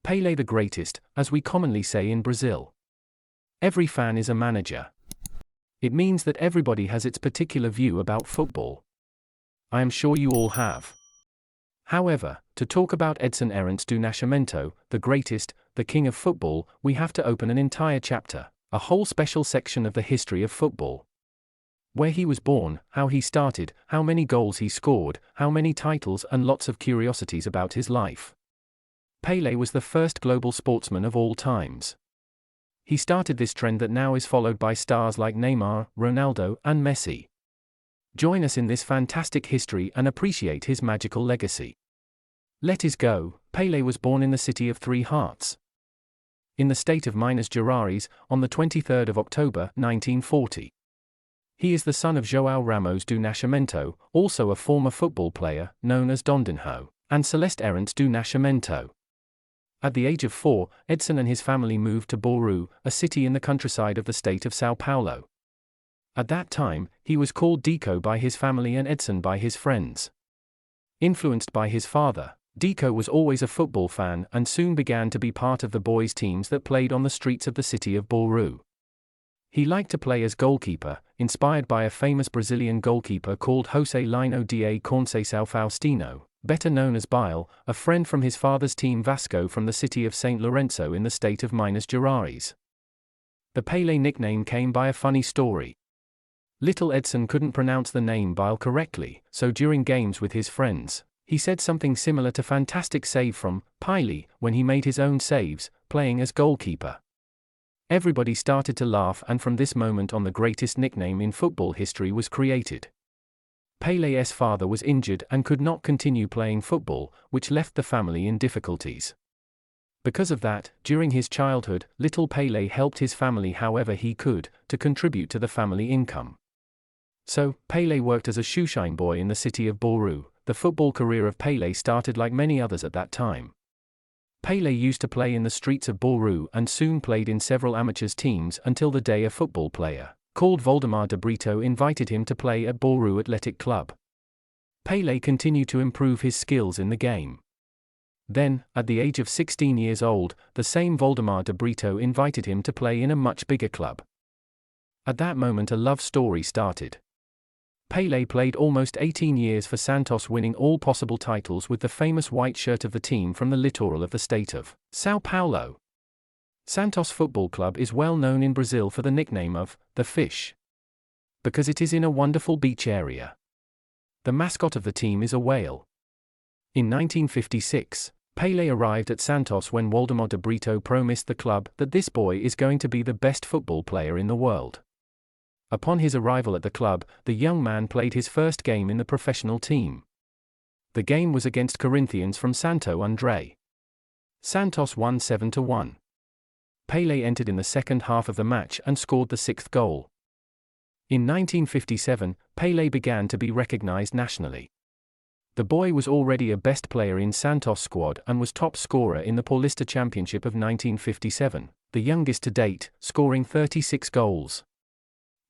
Pele the greatest, as we commonly say in Brazil. Every fan is a manager. It means that everybody has its particular view about football. I am sure you all have. However, to talk about Edson Arantes do Nascimento, the greatest, the king of football, we have to open an entire chapter, a whole special section of the history of football. Where he was born, how he started, how many goals he scored, how many titles, and lots of curiosities about his life. Pele was the first global sportsman of all times. He started this trend that now is followed by stars like Neymar, Ronaldo, and Messi. Join us in this fantastic history and appreciate his magical legacy. Let us go. Pele was born in the city of Three Hearts, in the state of Minas Gerais, on the 23rd of October, 1940. He is the son of João Ramos do Nascimento, also a former football player, known as Dondinho, and Celeste Arantes do Nascimento. At the age of 4, Edson and his family moved to Bauru, a city in the countryside of the state of São Paulo. At that time, he was called Deco by his family and Edson by his friends. Influenced by his father, Deco was always a football fan and soon began to be part of the boys' teams that played on the streets of the city of Bauru. He liked to play as goalkeeper, inspired by a famous Brazilian goalkeeper called José Lino da Conceição Faustino, better known as Bile, a friend from his father's team Vasco from the city of St. Lourenço in the state of Minas Gerais. The Pele nickname came by a funny story. Little Edson couldn't pronounce the name Bile correctly, so during games with his friends, he said something similar to "fantastic save from Pele" when he made his own saves, playing as goalkeeper. Everybody started to laugh, and from this moment on the greatest nickname in football history was created. Pele's father was injured and could not continue playing football, which left the family in difficulties. Because of that, during his childhood, little Pele helped his family however he could, to contribute to the family income. So, Pele worked as a shoeshine boy in the city of Bauru. The football career of Pele started like many others at that time. Pele used to play in the streets of Bauru and soon played in several amateurs teams until the day a football player, called Valdemar de Brito, invited him to play at Bauru Athletic Club. Pele continued to improve his skills in the game. Then, at the age of 16 years old, the same Valdemar de Brito invited him to play in a much bigger club. At that moment a love story started. Pele played almost 18 years for Santos, winning all possible titles with the famous white shirt of the team from the littoral of the state of São Paulo. Santos Football Club is well known in Brazil for the nickname of the Fish, because it is in a wonderful beach area. The mascot of the team is a whale. In 1956, Pele arrived at Santos when Waldemar de Brito promised the club that this boy is going to be the best football player in the world. Upon his arrival at the club, the young man played his first game in the professional team. The game was against Corinthians from Santo André. Santos won 7-1. Pele entered in the second half of the match and scored the 6th goal. In 1957, Pele began to be recognized nationally. The boy was already a best player in Santos squad and was top scorer in the Paulista Championship of 1957, the youngest to date, scoring 36 goals.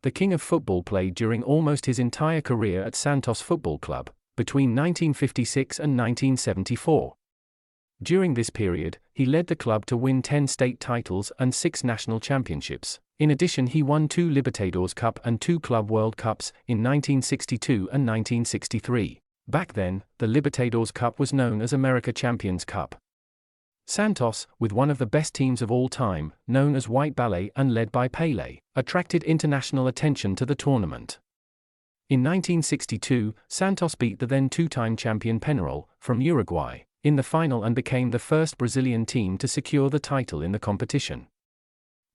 The king of football played during almost his entire career at Santos Football Club, between 1956 and 1974. During this period, he led the club to win 10 state titles and 6 national championships. In addition, he won 2 Libertadores Cup and 2 Club World Cups in 1962 and 1963. Back then, the Libertadores Cup was known as America Champions Cup. Santos, with one of the best teams of all time, known as White Ballet and led by Pele, attracted international attention to the tournament. In 1962, Santos beat the then 2-time champion Peñarol, from Uruguay, in the final and became the first Brazilian team to secure the title in the competition.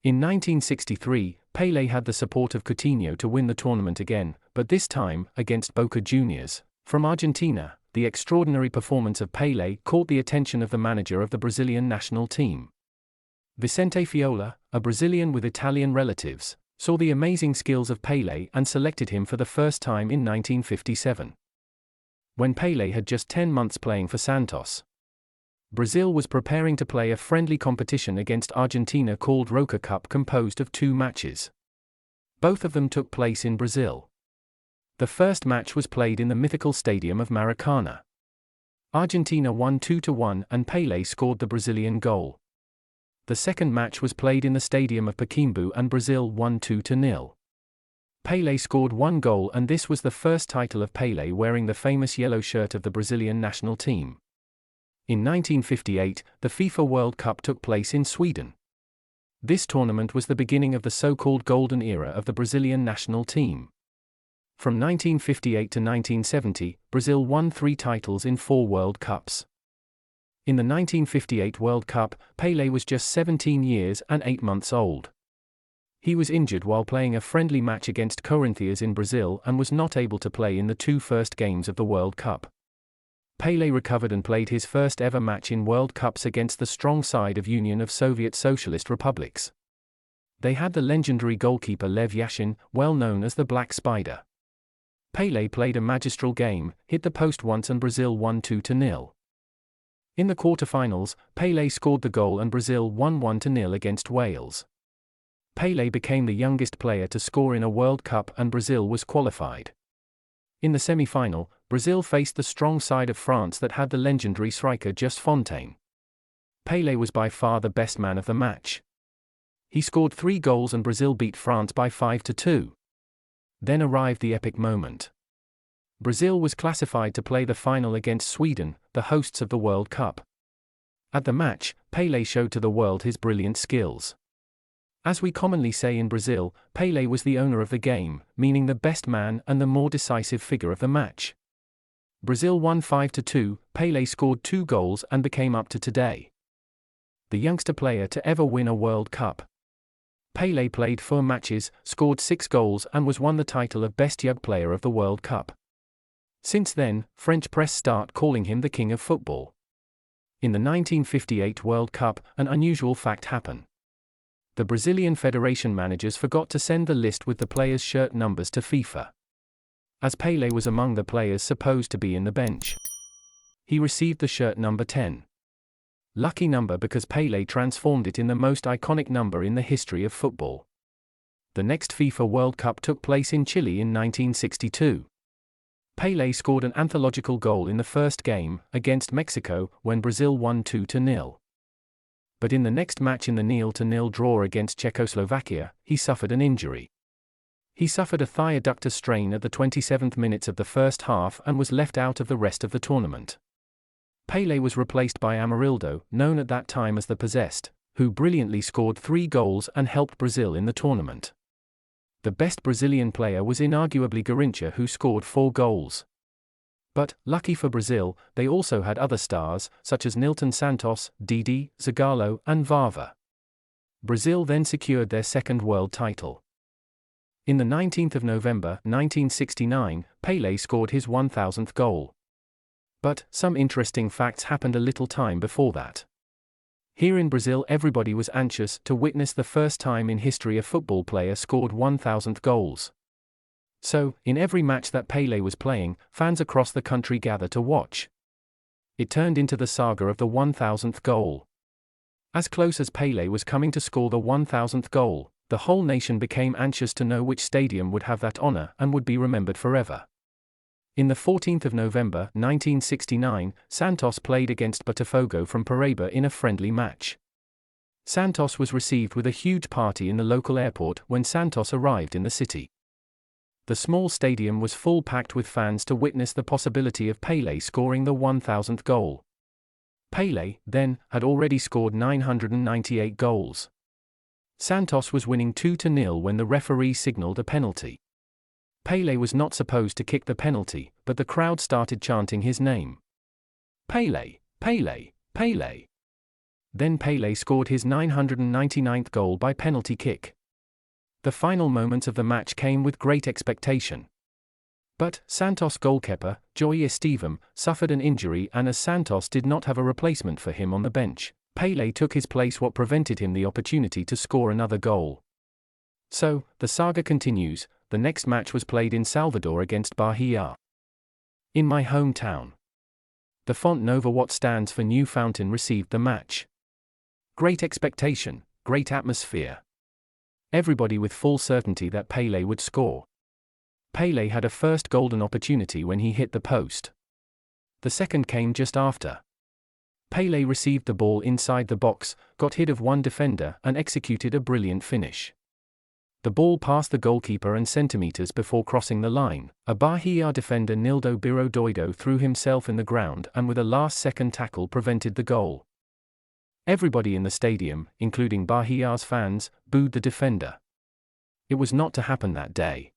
In 1963, Pele had the support of Coutinho to win the tournament again, but this time, against Boca Juniors, from Argentina. The extraordinary performance of Pele caught the attention of the manager of the Brazilian national team. Vicente Fiola, a Brazilian with Italian relatives, saw the amazing skills of Pele and selected him for the first time in 1957. When Pele had just 10 months playing for Santos, Brazil was preparing to play a friendly competition against Argentina called Roca Cup, composed of 2 matches. Both of them took place in Brazil. The first match was played in the mythical stadium of Maracana. Argentina won 2-1 and Pele scored the Brazilian goal. The second match was played in the stadium of Pacaembu and Brazil won 2-0. Pele scored one goal and this was the first title of Pele wearing the famous yellow shirt of the Brazilian national team. In 1958, the FIFA World Cup took place in Sweden. This tournament was the beginning of the so-called golden era of the Brazilian national team. From 1958 to 1970, Brazil won 3 titles in 4 World Cups. In the 1958 World Cup, Pele was just 17 years and 8 months old. He was injured while playing a friendly match against Corinthians in Brazil and was not able to play in the 2 first games of the World Cup. Pele recovered and played his first ever match in World Cups against the strong side of Union of Soviet Socialist Republics. They had the legendary goalkeeper Lev Yashin, well known as the Black Spider. Pele played a magistral game, hit the post once and Brazil won 2-0. In the quarter-finals, Pele scored the goal and Brazil won 1-0 against Wales. Pele became the youngest player to score in a World Cup and Brazil was qualified. In the semi-final, Brazil faced the strong side of France that had the legendary striker Just Fontaine. Pele was by far the best man of the match. He scored 3 goals and Brazil beat France by 5-2. Then arrived the epic moment. Brazil was classified to play the final against Sweden, the hosts of the World Cup. At the match, Pele showed to the world his brilliant skills. As we commonly say in Brazil, Pele was the owner of the game, meaning the best man and the more decisive figure of the match. Brazil won 5-2, Pele scored 2 goals and became up to today the youngster player to ever win a World Cup. Pele played 4 matches, scored 6 goals and was won the title of Best Young Player of the World Cup. Since then, French press start calling him the King of Football. In the 1958 World Cup, an unusual fact happened. The Brazilian Federation managers forgot to send the list with the players' shirt numbers to FIFA. As Pele was among the players supposed to be in the bench, he received the shirt number 10. Lucky number because Pele transformed it in the most iconic number in the history of football. The next FIFA World Cup took place in Chile in 1962. Pele scored an anthological goal in the first game, against Mexico, when Brazil won 2-0. But in the next match in the 0-0 draw against Czechoslovakia, he suffered an injury. He suffered a thigh adductor strain at the 27th minute of the first half and was left out of the rest of the tournament. Pele was replaced by Amarildo, known at that time as the Possessed, who brilliantly scored 3 goals and helped Brazil in the tournament. The best Brazilian player was inarguably Garrincha, who scored 4 goals. But, lucky for Brazil, they also had other stars, such as Nilton Santos, Didi, Zagallo, and Vava. Brazil then secured their second world title. In the 19th of November, 1969, Pele scored his 1000th goal. But, some interesting facts happened a little time before that. Here in Brazil everybody was anxious to witness the first time in history a football player scored 1000th goals. So, in every match that Pele was playing, fans across the country gathered to watch. It turned into the saga of the 1000th goal. As close as Pele was coming to score the 1000th goal, the whole nation became anxious to know which stadium would have that honor and would be remembered forever. In the 14th of November, 1969, Santos played against Botafogo from Paraíba in a friendly match. Santos was received with a huge party in the local airport when Santos arrived in the city. The small stadium was full packed with fans to witness the possibility of Pele scoring the 1000th goal. Pele, then, had already scored 998 goals. Santos was winning 2-0 when the referee signaled a penalty. Pele was not supposed to kick the penalty, but the crowd started chanting his name. Pele, Pele, Pele. Then Pele scored his 999th goal by penalty kick. The final moments of the match came with great expectation. But, Santos goalkeeper, Joey Estevão, suffered an injury and as Santos did not have a replacement for him on the bench, Pele took his place, what prevented him the opportunity to score another goal. So, the saga continues. The next match was played in Salvador against Bahia. In my hometown. The Font Nova, what stands for New Fountain, received the match. Great expectation, great atmosphere. Everybody with full certainty that Pele would score. Pele had a first golden opportunity when he hit the post. The second came just after. Pele received the ball inside the box, got hit of one defender and executed a brilliant finish. The ball passed the goalkeeper and centimeters before crossing the line. A Bahia defender Nildo Biro Doido threw himself in the ground and with a last-second tackle prevented the goal. Everybody in the stadium, including Bahia's fans, booed the defender. It was not to happen that day.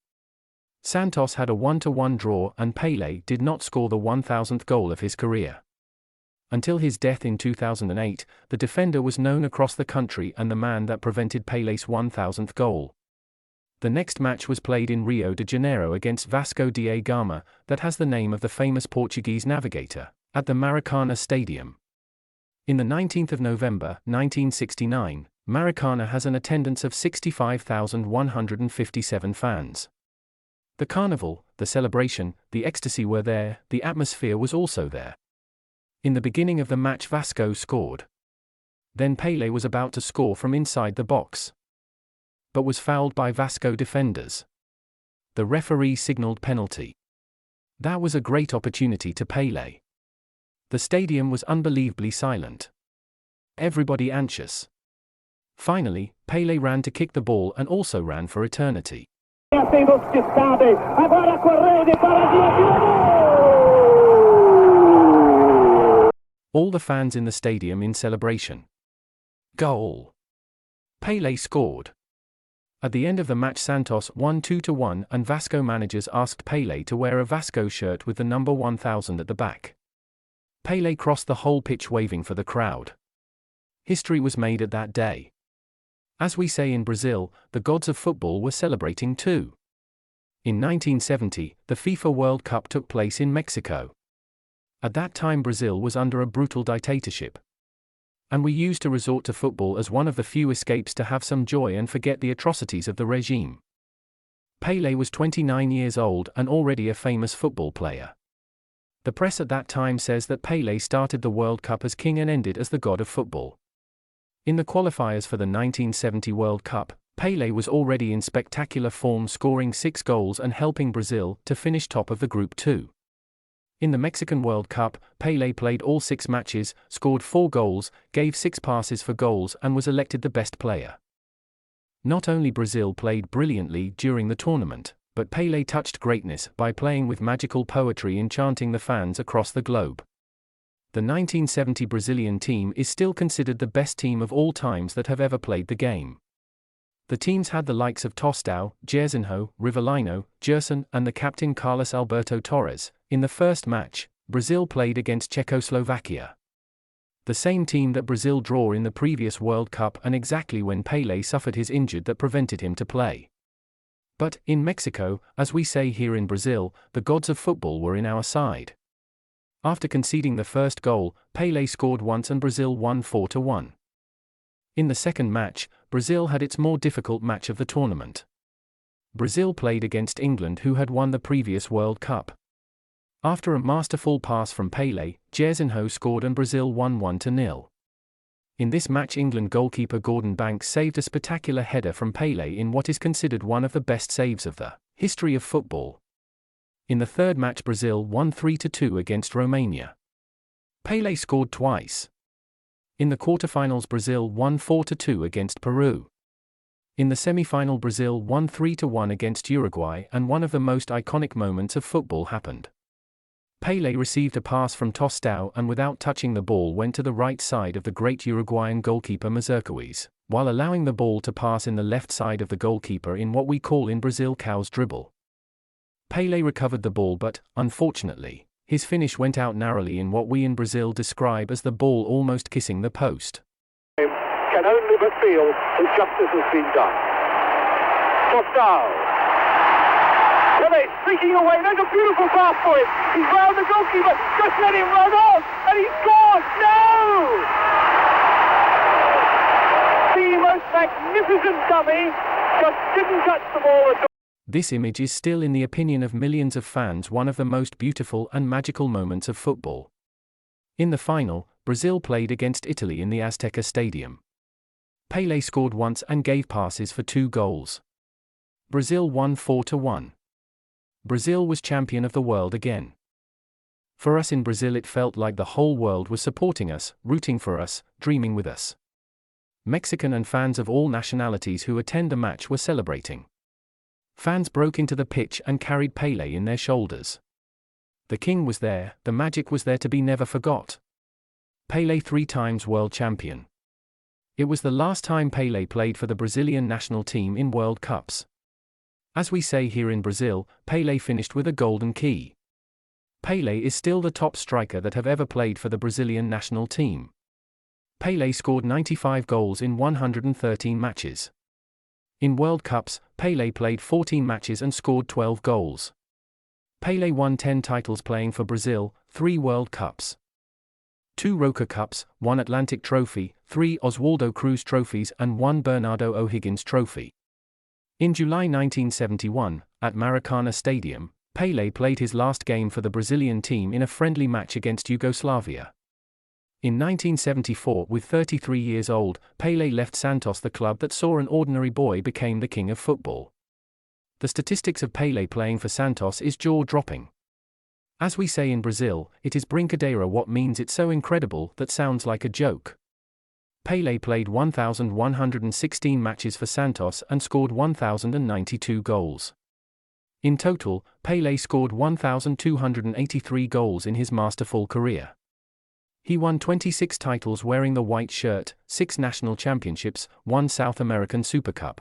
Santos had a 1-1 draw and Pele did not score the 1000th goal of his career. Until his death in 2008, the defender was known across the country and the man that prevented Pele's 1000th goal. The next match was played in Rio de Janeiro against Vasco da Gama, that has the name of the famous Portuguese navigator, at the Maracana Stadium. In the 19th of November, 1969, Maracana has an attendance of 65,157 fans. The carnival, the celebration, the ecstasy were there, the atmosphere was also there. In the beginning of the match Vasco scored. Then Pele was about to score from inside the box, but was fouled by Vasco defenders. The referee signaled penalty. That was a great opportunity to Pele. The stadium was unbelievably silent. Everybody anxious. Finally, Pele ran to kick the ball and also ran for eternity. All the fans in the stadium in celebration. Goal! Pele scored. At the end of the match Santos won 2-1 and Vasco managers asked Pele to wear a Vasco shirt with the number 1000 at the back. Pele crossed the whole pitch waving for the crowd. History was made at that day. As we say in Brazil, the gods of football were celebrating too. In 1970, the FIFA World Cup took place in Mexico. At that time Brazil was under a brutal dictatorship. And we used to resort to football as one of the few escapes to have some joy and forget the atrocities of the regime. Pele was 29 years old and already a famous football player. The press at that time says that Pele started the World Cup as king and ended as the god of football. In the qualifiers for the 1970 World Cup, Pele was already in spectacular form, scoring 6 goals and helping Brazil to finish top of the Group 2. In the Mexican World Cup, Pele played all 6 matches, scored 4 goals, gave 6 passes for goals and was elected the best player. Not only Brazil played brilliantly during the tournament, but Pele touched greatness by playing with magical poetry enchanting the fans across the globe. The 1970 Brazilian team is still considered the best team of all times that have ever played the game. The teams had the likes of Tostão, Jairzinho, Rivellino, Gerson and the captain Carlos Alberto Torres. In the first match, Brazil played against Czechoslovakia. The same team that Brazil drew in the previous World Cup and exactly when Pele suffered his injury that prevented him to play. But, in Mexico, as we say here in Brazil, the gods of football were in our side. After conceding the first goal, Pele scored once and Brazil won 4-1. In the second match, Brazil had its more difficult match of the tournament. Brazil played against England who had won the previous World Cup. After a masterful pass from Pele, Jairzinho scored and Brazil won 1-0. In this match England goalkeeper Gordon Banks saved a spectacular header from Pele in what is considered one of the best saves of the history of football. In the third match Brazil won 3-2 against Romania. Pele scored twice. In the quarterfinals Brazil won 4-2 against Peru. In the semi-final Brazil won 3-1 against Uruguay and one of the most iconic moments of football happened. Pele received a pass from Tostão and without touching the ball went to the right side of the great Uruguayan goalkeeper Mazurkiewicz, while allowing the ball to pass in the left side of the goalkeeper in what we call in Brazil cow's dribble. Pele recovered the ball but, unfortunately, his finish went out narrowly in what we in Brazil describe as the ball almost kissing the post. Can only but feel that justice has been done. Tostão. Pele streaking away, there's a beautiful pass for him. He's round the goalkeeper, just let him run on, and he scored! No! The most magnificent dummy, just didn't touch the ball at all. This image is still in the opinion of millions of fans one of the most beautiful and magical moments of football. In the final, Brazil played against Italy in the Azteca Stadium. Pele scored once and gave passes for 2 goals. Brazil won 4-1. Brazil was champion of the world again. For us in Brazil, it felt like the whole world was supporting us, rooting for us, dreaming with us. Mexican and fans of all nationalities who attend the match were celebrating. Fans broke into the pitch and carried Pele in their shoulders. The king was there, the magic was there to be never forgot. Pele 3 times world champion. It was the last time Pele played for the Brazilian national team in World Cups. As we say here in Brazil, Pele finished with a golden key. Pele is still the top striker that have ever played for the Brazilian national team. Pele scored 95 goals in 113 matches. In World Cups, Pele played 14 matches and scored 12 goals. Pele won 10 titles playing for Brazil, 3 World Cups, 2 Roca Cups, 1 Atlantic Trophy, 3 Oswaldo Cruz trophies and 1 Bernardo O'Higgins trophy. In July 1971, at Maracana Stadium, Pele played his last game for the Brazilian team in a friendly match against Yugoslavia. In 1974, with 33 years old, Pele left Santos, the club that saw an ordinary boy became the king of football. The statistics of Pele playing for Santos is jaw-dropping. As we say in Brazil, it is brincadeira, what means it's so incredible that sounds like a joke. Pele played 1,116 matches for Santos and scored 1,092 goals. In total, Pele scored 1,283 goals in his masterful career. He won 26 titles wearing the white shirt, 6 national championships, 1 South American Super Cup,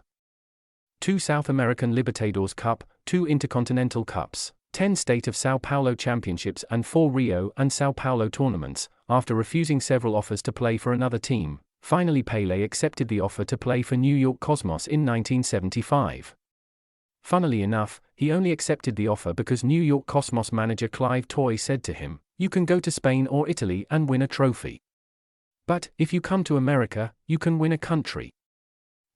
2 South American Libertadores Cup, 2 Intercontinental Cups, 10 State of Sao Paulo Championships and 4 Rio and Sao Paulo tournaments. After refusing several offers to play for another team, finally Pele accepted the offer to play for New York Cosmos in 1975. Funnily enough, he only accepted the offer because New York Cosmos manager Clive Toye said to him, "You can go to Spain or Italy and win a trophy. But, if you come to America, you can win a country."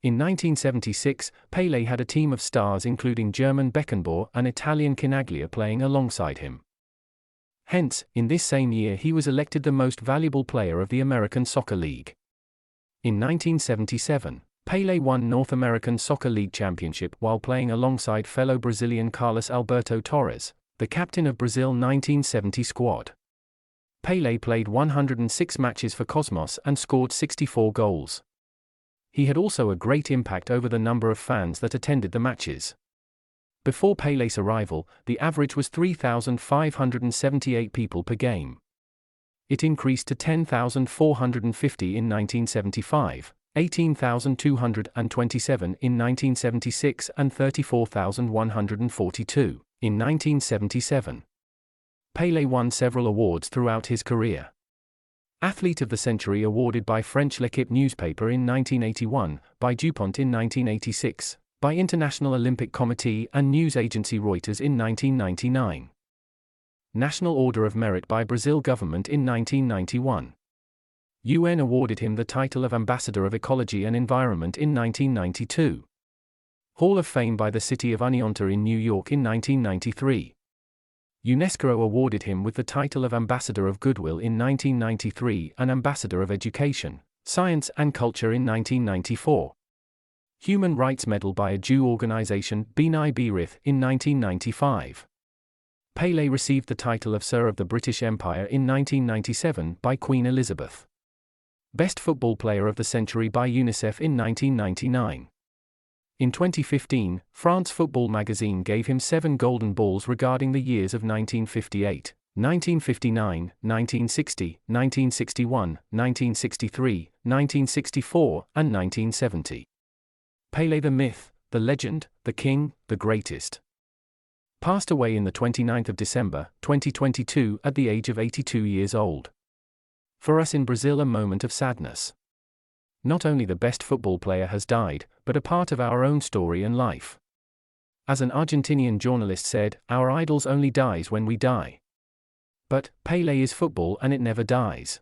In 1976, Pele had a team of stars including German Beckenbauer and Italian Chinaglia playing alongside him. Hence, in this same year he was elected the most valuable player of the American Soccer League. In 1977, Pele won North American Soccer League championship while playing alongside fellow Brazilian Carlos Alberto Torres, the captain of Brazil 1970 squad. Pele played 106 matches for Cosmos and scored 64 goals. He had also a great impact over the number of fans that attended the matches. Before Pele's arrival, the average was 3,578 people per game. It increased to 10,450 in 1975, 18,227 in 1976 and 34,142 in 1977. Pele won several awards throughout his career. Athlete of the Century awarded by French L'Équipe newspaper in 1981, by DuPont in 1986, by International Olympic Committee and news agency Reuters in 1999. National Order of Merit by Brazil government in 1991. UN awarded him the title of Ambassador of Ecology and Environment in 1992. Hall of Fame by the City of Oneonta in New York in 1993. UNESCO awarded him with the title of Ambassador of Goodwill in 1993 and Ambassador of Education, Science and Culture in 1994. Human Rights Medal by a Jew organization, B'nai B'rith, in 1995. Pele received the title of Sir of the British Empire in 1997 by Queen Elizabeth. Best Football Player of the Century by UNICEF in 1999. In 2015, France Football magazine gave him 7 golden balls regarding the years of 1958, 1959, 1960, 1961, 1963, 1964, and 1970. Pele the myth, the legend, the king, the greatest. Passed away on the 29th of December, 2022 at the age of 82 years old. For us in Brazil, a moment of sadness. Not only the best football player has died, but a part of our own story and life. As an Argentinian journalist said, "Our idols only dies when we die." But Pele is football and it never dies.